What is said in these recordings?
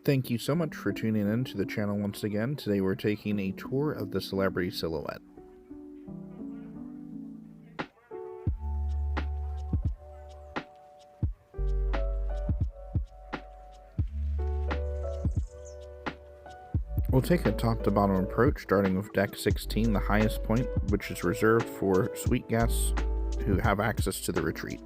Thank you so much for tuning in to the channel once again. Today we're taking a tour of the Celebrity Silhouette. We'll take a top-to-bottom approach, starting with Deck 16, the highest point, which is reserved for suite guests who have access to the retreat.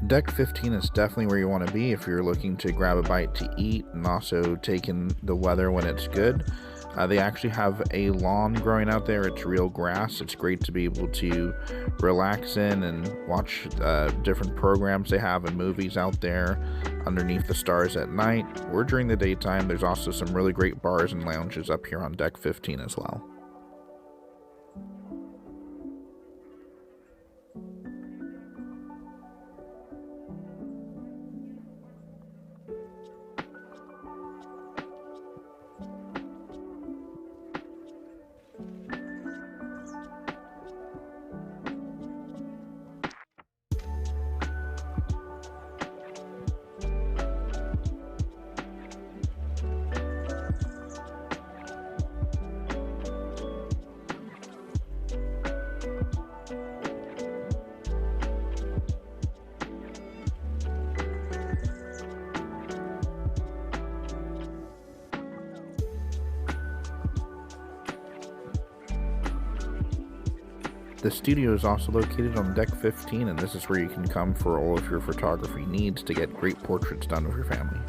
Deck 15 is definitely where you want to be if you're looking to grab a bite to eat and also take in the weather when it's good. They actually have a lawn growing out there. It's real grass. It's great to be able to relax in and watch different programs they have and movies out there underneath the stars at night or during the daytime. There's also some really great bars and lounges up here on Deck 15 as well. The studio is also located on Deck 15, and this is where you can come for all of your photography needs to get great portraits done of your family.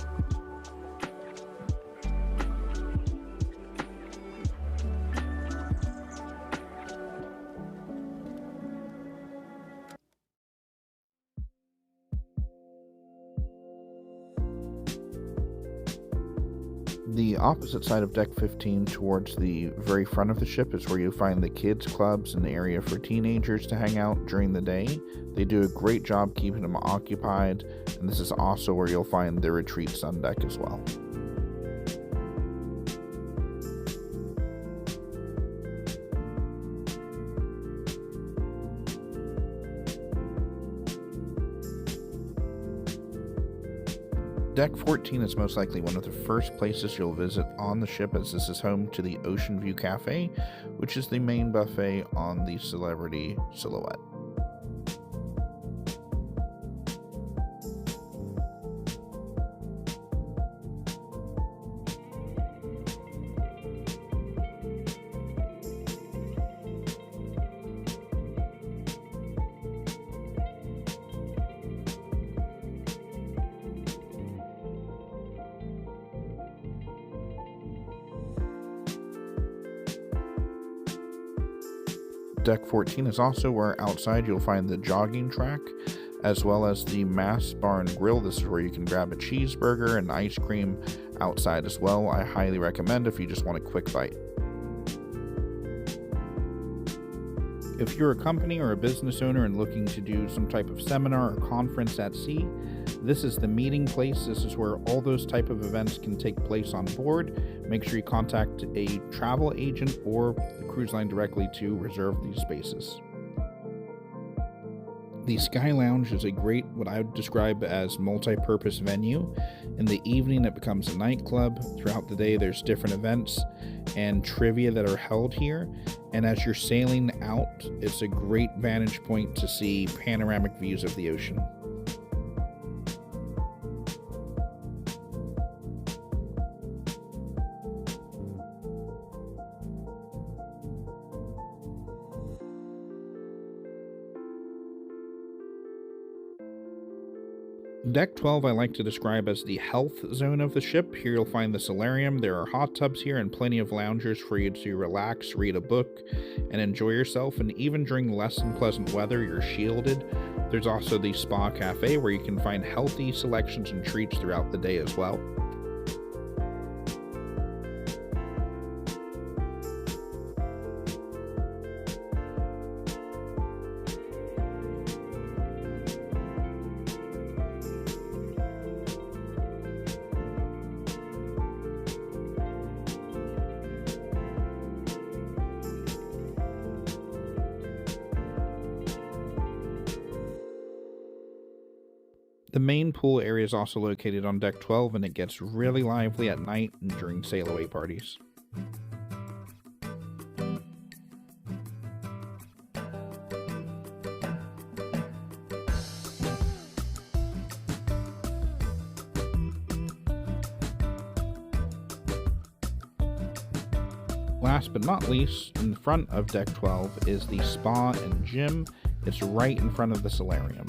The opposite side of Deck 15 towards the very front of the ship is where you'll find the kids clubs and the area for teenagers to hang out during the day. They do a great job keeping them occupied, and this is also where you'll find the retreats on deck as well. Deck 14 is most likely one of the first places you'll visit on the ship, as this is home to the Ocean View Cafe, which is the main buffet on the Celebrity Silhouette. Deck 14 is also where outside you'll find the jogging track, as well as the Mass Bar and Grill. This is where you can grab a cheeseburger and ice cream outside as well. I highly recommend if you just want a quick bite. If you're a company or a business owner and looking to do some type of seminar or conference at sea, this is the meeting place. This is where all those type of events can take place on board. Make sure you contact a travel agent or the cruise line directly to reserve these spaces. The Sky Lounge is a great, what I would describe as multi-purpose venue. In the evening, it becomes a nightclub. Throughout the day, there's different events and trivia that are held here. And as you're sailing out, it's a great vantage point to see panoramic views of the ocean. Deck 12 I like to describe as the health zone of the ship. Here you'll find the solarium. There are hot tubs here and plenty of loungers for you to relax, read a book, and enjoy yourself. And even during less than pleasant weather, you're shielded. There's also the spa cafe where you can find healthy selections and treats throughout the day as well. The main pool area is also located on deck 12, and it gets really lively at night and during sail away parties. Last but not least, in front of deck 12 is the spa and gym. It's right in front of the solarium.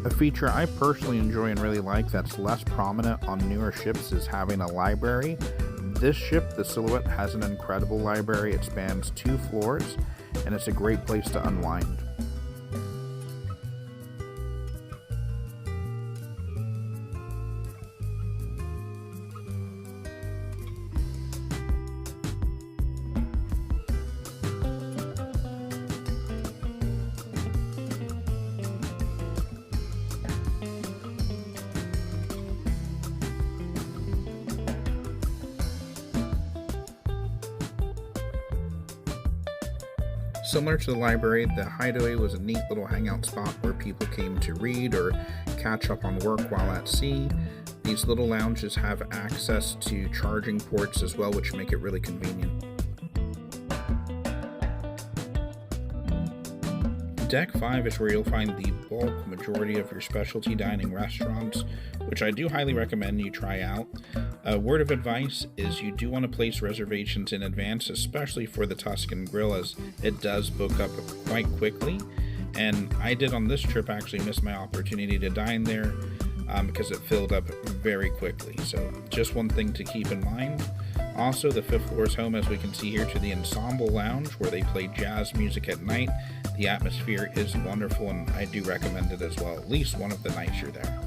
A feature I personally enjoy and really like that's less prominent on newer ships is having a library. This ship, the Silhouette, has an incredible library. It spans 2 floors, and it's a great place to unwind. Similar to the library, the Hideaway was a neat little hangout spot where people came to read or catch up on work while at sea. These little lounges have access to charging ports as well, which make it really convenient. Deck 5 is where you'll find the bulk majority of your specialty dining restaurants, which I do highly recommend you try out. A word of advice is you do want to place reservations in advance, especially for the Tuscan Grill, as it does book up quite quickly. And I did on this trip actually miss my opportunity to dine there because it filled up very quickly. So just one thing to keep in mind. Also, the 5th floor is home, as we can see here, to the Ensemble Lounge, where they play jazz music at night. The atmosphere is wonderful, and I do recommend it as well, at least one of the nights you're there.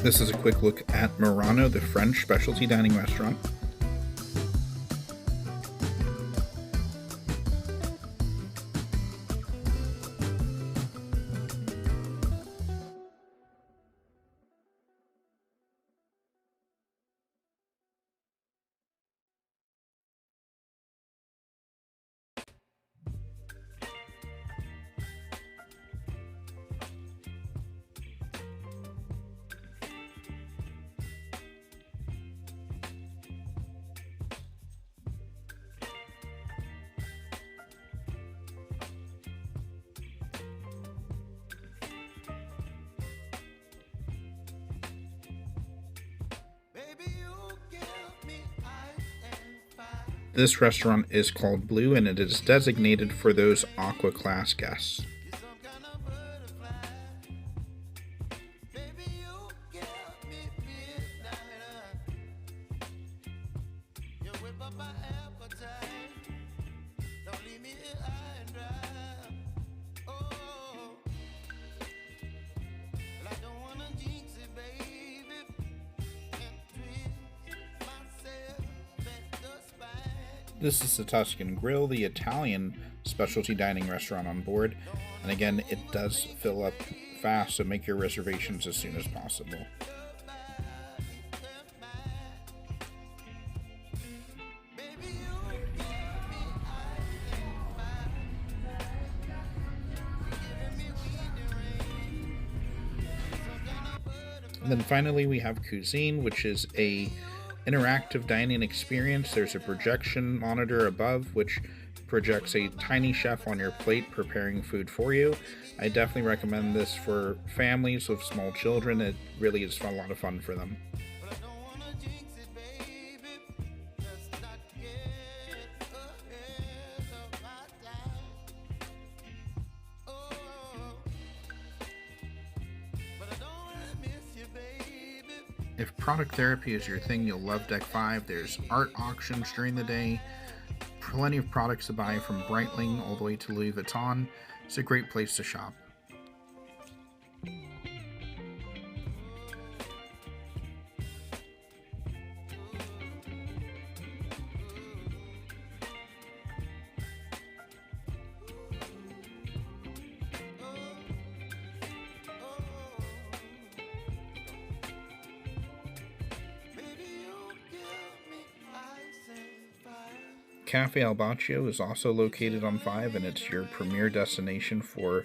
This is a quick look at Murano, the French specialty dining restaurant. This restaurant is called Blue, and it is designated for those aqua class guests. This is the Tuscan Grill, the Italian specialty dining restaurant on board. And again, it does fill up fast, so make your reservations as soon as possible. And then finally we have Cuisine, which is a interactive dining experience. There's a projection monitor above which projects a tiny chef on your plate preparing food for you. I definitely recommend this for families with small children. It really is a lot of fun for them. If product therapy is your thing, you'll love Deck 5. There's art auctions during the day, plenty of products to buy from Breitling all the way to Louis Vuitton. It's a great place to shop. Cafe Al Baccio is also located on 5, and it's your premier destination for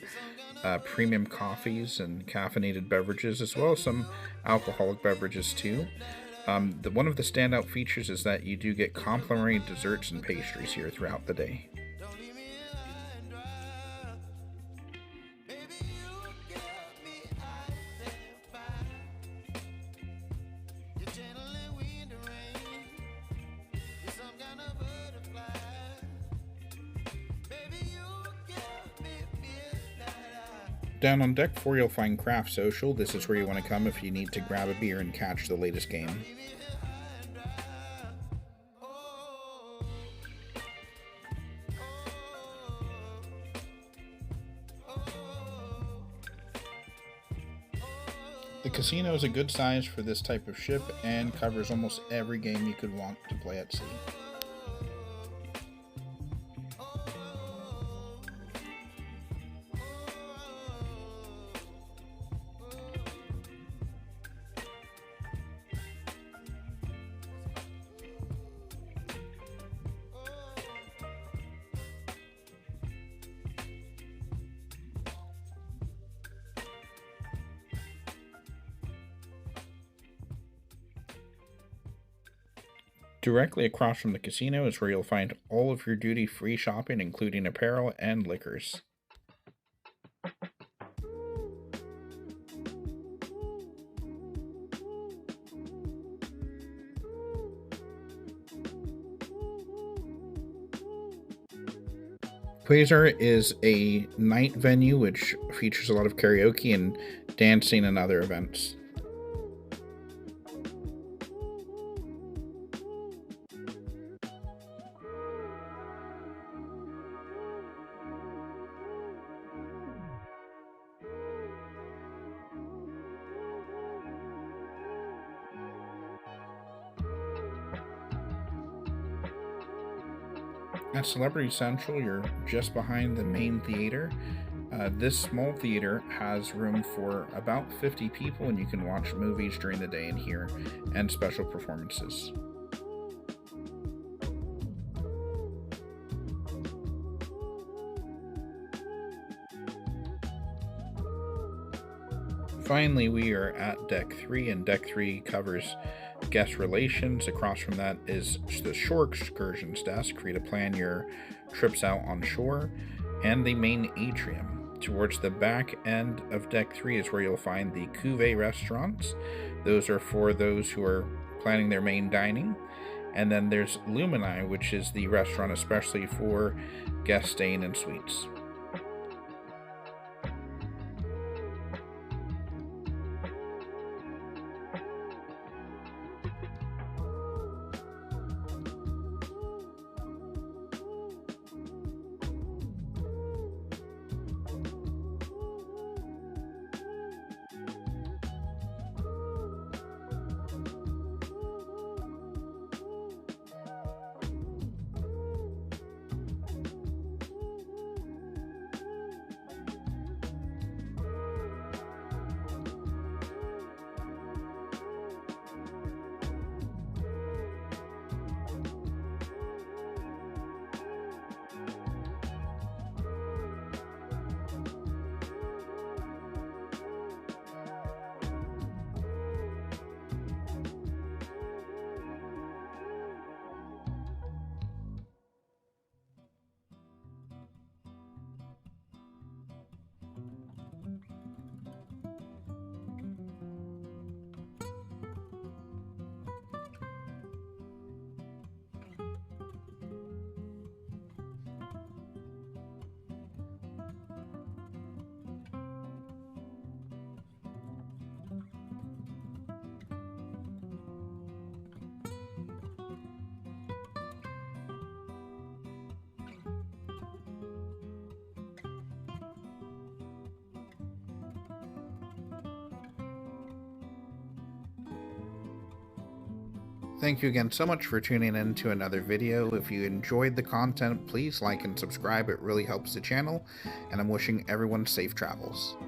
premium coffees and caffeinated beverages, as well as some alcoholic beverages too. One of the standout features is that you do get complimentary desserts and pastries here throughout the day. Down on deck 4, you'll find Craft Social. This is where you want to come if you need to grab a beer and catch the latest game. The casino is a good size for this type of ship and covers almost every game you could want to play at sea. Directly across from the casino is where you'll find all of your duty-free shopping, including apparel and liquors. Quasar is a night venue which features a lot of karaoke and dancing and other events. At Celebrity Central, you're just behind the main theater. This small theater has room for about 50 people, and you can watch movies during the day in here and special performances. Finally, we are at Deck 3, and Deck 3 covers guest relations. Across from that is the shore excursions desk for you to plan your trips out on shore, and the main atrium. Towards the back end of Deck 3 is where you'll find the Cuvée restaurants. Those are for those who are planning their main dining. And then there's Lumini, which is the restaurant especially for guests staying in suites. Thank you again so much for tuning in to another video. If you enjoyed the content, please like and subscribe. It really helps the channel, and I'm wishing everyone safe travels.